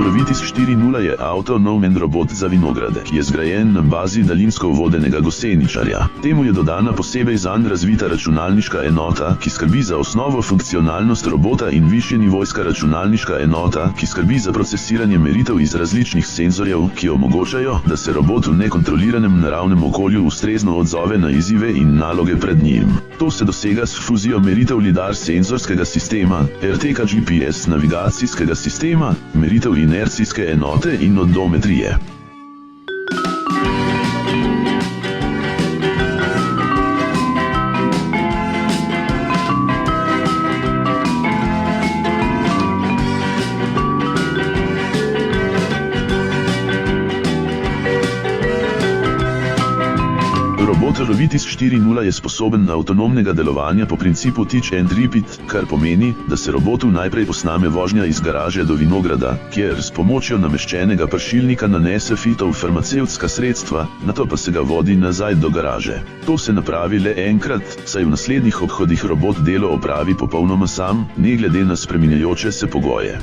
Lovitis 4.0 je avtonomen robot za vinograde, ki je zgrajen na bazi daljinsko vodenega goseničarja. Temu je dodana posebej zanj razvita računalniška enota, ki skrbi za osnovo funkcionalnost robota, in višjenivojska računalniška enota, ki skrbi za procesiranje meritev iz različnih senzorjev, ki omogočajo, da se robot v nekontroliranem naravnem okolju ustrezno odzove na izzive in naloge pred njim. To se dosega s fuzijo meritev lidar senzorskega sistema, RTK GPS navigacijskega sistema, meritev inercijske enote in odometrije. Robot Lovitis 4.0 je sposoben avtonomnega delovanja po principu teach and repeat, kar pomeni, da se robotu najprej posname vožnja iz garaže do vinograda, kjer s pomočjo nameščenega pršilnika nanese fitofarmacevtska sredstva, nato pa se ga vodi nazaj do garaže. To se napravi le enkrat, saj v naslednjih obhodih robot delo opravi popolnoma sam, ne glede na spreminjajoče se pogoje.